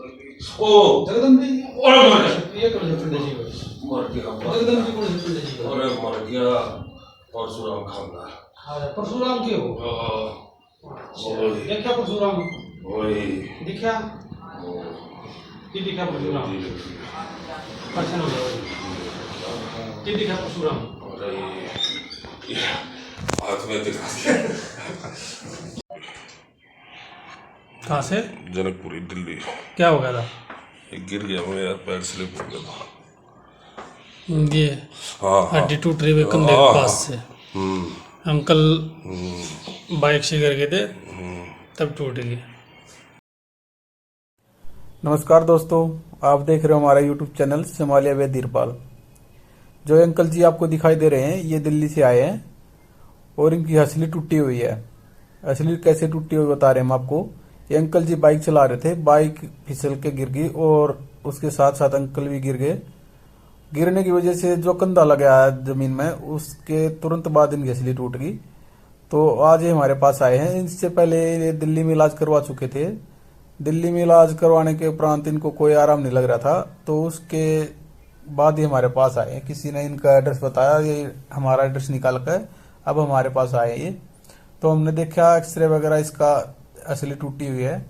ओ जगदम्बी और मर गया। ये कौन से पिंड जी मर गया जगदम्बी कौन से पिंड जी अरे मर गया परशुराम खानदार। हाँ परशुराम के हो वही देखा परशुराम वही दिखा की दिखा परशुराम पर्सन हो गया की दिखा परशुराम अरे ये हाथ में दिखा दिया। कहाँ से जनकपुरी दिल्ली क्या हो गया था गिर गया मैं यार, पैर स्लिप हो गया था। ये हाँ हड्डी टूट रही है कंधे के पास से अंकल बाइक से गिर गए थे तब टूट गई। नमस्कार दोस्तों, आप देख रहे हो हमारा यूट्यूब चैनल सिमालिया वे धीरपाल। जो अंकल जी आपको दिखाई दे रहे हैं ये दिल्ली से आए हैं और इनकी हंसली टूटी हुई है। हंसली कैसे टूटी हुई बता रहे हैं हम आपको। ये अंकल जी बाइक चला रहे थे, बाइक फिसल के गिर गई और उसके साथ साथ अंकल भी गिर गए। गिरने की वजह से जो कंधा लगा है जमीन में उसके तुरंत बाद इनकी हंसली टूट गई। तो आज ये हमारे पास आए हैं। इससे पहले ये दिल्ली में इलाज करवा चुके थे। दिल्ली में इलाज करवाने के उपरांत इनको कोई आराम नहीं लग रहा था, तो उसके बाद ही हमारे पास आए। किसी ने इनका एड्रेस बताया, ये हमारा एड्रेस निकाल कर अब हमारे पास आए ये। तो हमने देखा एक्सरे वगैरह, इसका असली टूटी हुई है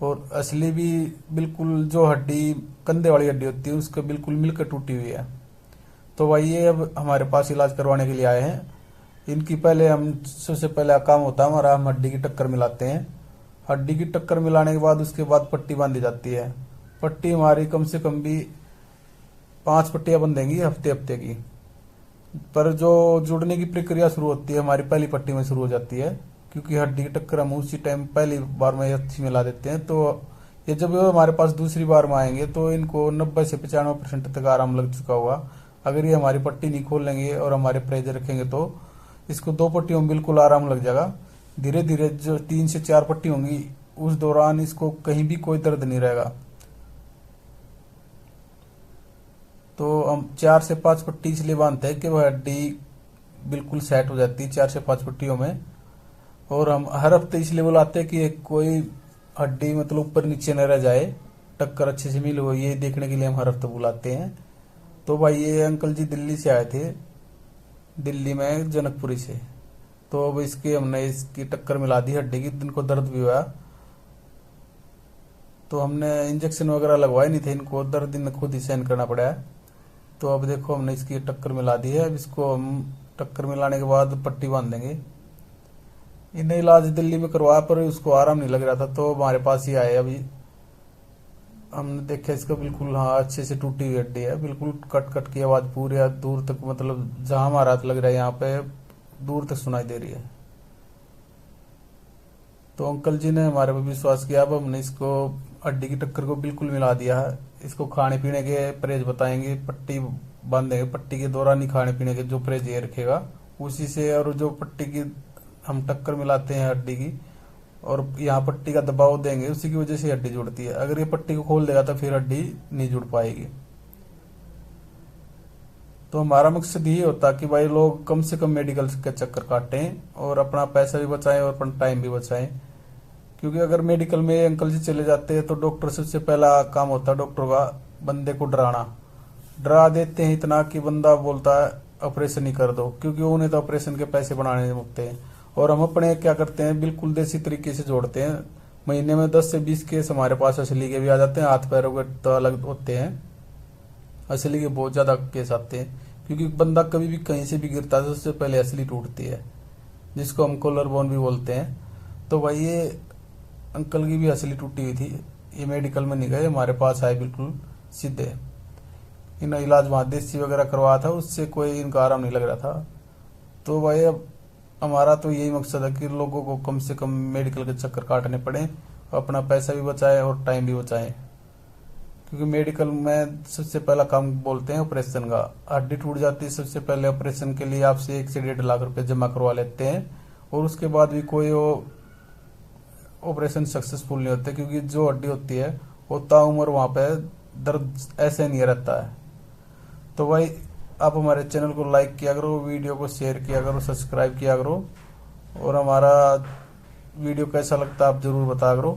और असली भी बिल्कुल जो हड्डी कंधे वाली हड्डी होती है उसके बिल्कुल मिलकर टूटी हुई है। तो भाई ये अब हमारे पास इलाज करवाने के लिए आए हैं। इनकी पहले हम सबसे पहले काम होता है हमारा, हम हड्डी की टक्कर मिलाते हैं। हड्डी की टक्कर मिलाने के बाद उसके बाद पट्टी बांधी जाती है। पट्टी हमारी कम से कम भी 5 पट्टियां बंधेंगी हफ्ते हफ्ते की। पर जो जुड़ने की प्रक्रिया शुरू होती है हमारी पहली पट्टी में शुरू हो जाती है, क्योंकि हड्डी की टक्कर हम उसी टाइम पहली बार में अच्छी मिला देते हैं। तो ये जब हमारे पास दूसरी बार में आएंगे तो इनको 90 से 95% तक आराम लग चुका होगा। अगर ये हमारी पट्टी नहीं खोल लेंगे और हमारे प्रेजर रखेंगे तो इसको 2 पट्टियों में बिल्कुल आराम लग जाएगा। धीरे धीरे जो 3 से 4 पट्टी होंगी उस दौरान इसको कहीं भी कोई दर्द नहीं रहेगा। तो हम 4 से 5 पट्टी इसलिए बांधते हैं कि वह हड्डी बिल्कुल सेट हो जाती है 4 से 5 पट्टियों में। और हम हर हफ्ते इसलिए बुलाते हैं कि कोई हड्डी मतलब ऊपर नीचे न रह जाए, टक्कर अच्छे से मिल हो, ये देखने के लिए हम हर हफ्ते बुलाते हैं। तो भाई ये अंकल जी दिल्ली से आए थे, दिल्ली में जनकपुरी से। तो अब हमने इसकी टक्कर मिला दी हड्डी की। इनको दर्द भी हुआ तो हमने इंजेक्शन वगैरह लगवाए नहीं थे, इनको दर्द इन्हें खुद ही सहन करना पड़ा है। तो अब देखो हमने इसकी टक्कर मिला दी है। अब इसको हम टक्कर मिलाने के बाद पट्टी बांध देंगे। इन्हें इलाज दिल्ली में करवाया पर उसको आराम नहीं लग रहा था, तो हमारे पास ही आए। अभी हमने देखा इसका बिल्कुल हाँ अच्छे से टूटी हुई हड्डी है, बिल्कुल कट कट की आवाज पूरी दूर तक, मतलब जहां हमारा हाथ लग रहा है यहाँ पे दूर तक सुनाई दे रही है। तो अंकल जी ने हमारे पर विश्वास किया। अब हमने इसको हड्डी की टक्कर को बिल्कुल मिला दिया है। इसको खाने पीने के परहेज बताएंगे, पट्टी बांधेंगे, पट्टी के दौरान ही खाने पीने के जो परहेज ये रखेगा उसी से। और जो पट्टी की हम टक्कर मिलाते हैं हड्डी की और यहाँ पट्टी का दबाव देंगे उसी की वजह से हड्डी जुड़ती है। अगर ये पट्टी को खोल देगा तो फिर हड्डी नहीं जुड़ पाएगी। तो हमारा मकसद ये होता कि भाई लोग कम से कम मेडिकल के चक्कर काटें और अपना पैसा भी बचाएं और अपना टाइम भी बचाएं। क्योंकि अगर मेडिकल में अंकल जी चले जाते हैं तो डॉक्टर सबसे पहला काम होता है डॉक्टर का बंदे को डरा देते हैं इतना कि बंदा बोलता है ऑपरेशन ही कर दो, क्योंकि उन्हें तो ऑपरेशन के पैसे बनाने होते हैं। और हम अपने क्या करते हैं बिल्कुल देसी तरीके से जोड़ते हैं। महीने में 10 से 20 केस हमारे पास असली के भी आ जाते हैं, हाथ पैरों के तो अलग होते हैं, असली के बहुत ज्यादा केस आते हैं। क्योंकि बंदा कभी भी कहीं से भी गिरता है सबसे पहले असली टूटती है, जिसको हम कॉलर बोन भी बोलते हैं। तो भाई ये अंकल की भी असली टूटी हुई थी। ये मेडिकल में नहीं गए, हमारे पास आए बिल्कुल सीधे। इन्हें इलाज वहां देसी वगैरह करवाया था, उससे कोई इनका आराम नहीं लग रहा था। तो भाई अब हमारा तो यही मकसद है कि लोगों को कम से कम मेडिकल के चक्कर काटने पड़े, अपना पैसा भी बचाए और टाइम भी बचाए। क्योंकि मेडिकल में सबसे पहला काम बोलते हैं ऑपरेशन का। हड्डी टूट जाती है सबसे पहले ऑपरेशन के लिए आपसे 1 से 1.5 लाख रुपए जमा करवा लेते हैं और उसके बाद भी कोई ऑपरेशन सक्सेसफुल नहीं होते, क्योंकि जो हड्डी होती है वो ताउम्र वहां पे दर्द ऐसे नहीं रहता है। तो भाई आप हमारे चैनल को लाइक किया करो, वीडियो को शेयर किया करो, सब्सक्राइब किया करो और हमारा वीडियो कैसा लगता है आप जरूर बता करो।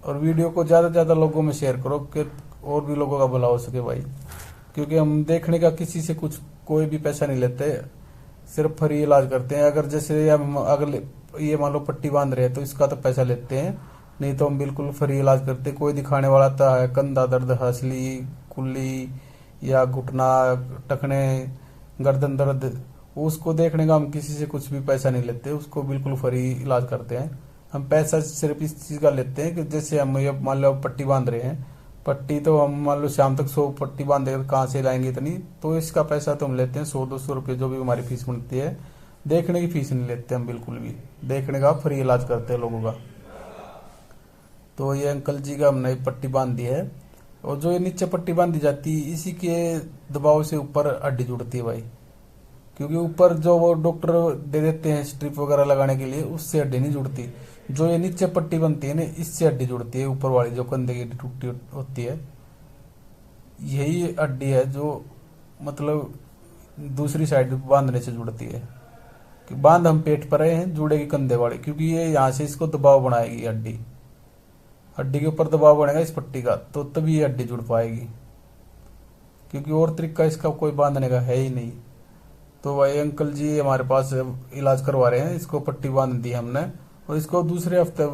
और वीडियो को ज़्यादा से ज़्यादा लोगों में शेयर करो कि और भी लोगों का भला हो सके भाई। क्योंकि हम देखने का किसी से कुछ कोई भी पैसा नहीं लेते, सिर्फ फ्री इलाज करते हैं। अगर जैसे हम अगले ये मान लो पट्टी बांध रहे हैं तो इसका तो पैसा लेते हैं, नहीं तो हम बिल्कुल फ्री इलाज करते हैं। कोई दिखाने वाला आता है कंधा दर्द, हंसली, कुल्ली या घुटना, टखने, गर्दन दर्द, उसको देखने का हम किसी से कुछ भी पैसा नहीं लेते, उसको बिल्कुल फ्री इलाज करते हैं। हम पैसा सिर्फ इस चीज़ का लेते हैं कि जैसे हम ये मान लो पट्टी बांध रहे हैं, पट्टी तो हम मान लो शाम तक 100 पट्टी बांधे, कहाँ से लाएंगे इतनी, तो इसका पैसा तो हम लेते हैं 100-200 रुपये जो भी हमारी फीस बनती है। देखने की फीस नहीं लेते हम बिल्कुल भी, देखने का फ्री इलाज करते हैं लोगों का। तो ये अंकल जी का हमने पट्टी बांध दी है, और जो ये नीचे पट्टी बांधी जाती है इसी के दबाव से ऊपर हड्डी जुड़ती है भाई। क्योंकि ऊपर जो वो डॉक्टर दे देते हैं स्ट्रिप वगैरह लगाने के लिए, उससे हड्डी नहीं जुड़ती। जो ये नीचे पट्टी बनती है ना, इससे हड्डी जुड़ती है, ऊपर वाली जो कंधे की टूटी होती है, यही हड्डी है जो मतलब दूसरी साइड बांधने से जुड़ती है। कि बांध हम पेट पर रहे हैं, जुड़ेगी कंधे वाली, क्योंकि ये यहाँ से इसको दबाव बनाएगी हड्डी, हड्डी के ऊपर दबाव बनेगा इस पट्टी का, तो तभी ये हड्डी जुड़ पाएगी। क्योंकि और तरीका इसका कोई बांधने का है ही नहीं। तो भाई अंकल जी हमारे पास इलाज करवा रहे हैं, इसको पट्टी बांध दी हमने, और इसको दूसरे हफ्ते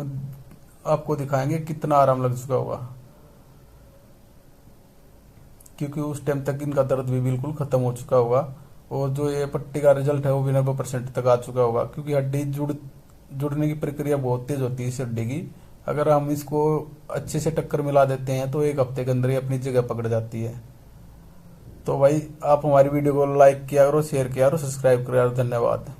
आपको दिखाएंगे कितना आराम लग चुका होगा। क्योंकि उस टाइम तक इनका दर्द भी बिल्कुल खत्म हो चुका होगा, और जो ये पट्टी का रिजल्ट है वो भी 90% तक आ चुका होगा। क्योंकि हड्डी जुड़ने की प्रक्रिया बहुत तेज होती है इस हड्डी की। अगर हम इसको अच्छे से टक्कर मिला देते हैं तो 1 हफ्ते के अंदर ही अपनी जगह पकड़ जाती है। तो भाई आप हमारी वीडियो को लाइक किया करो, शेयर किया करो, सब्सक्राइब करो यार। धन्यवाद।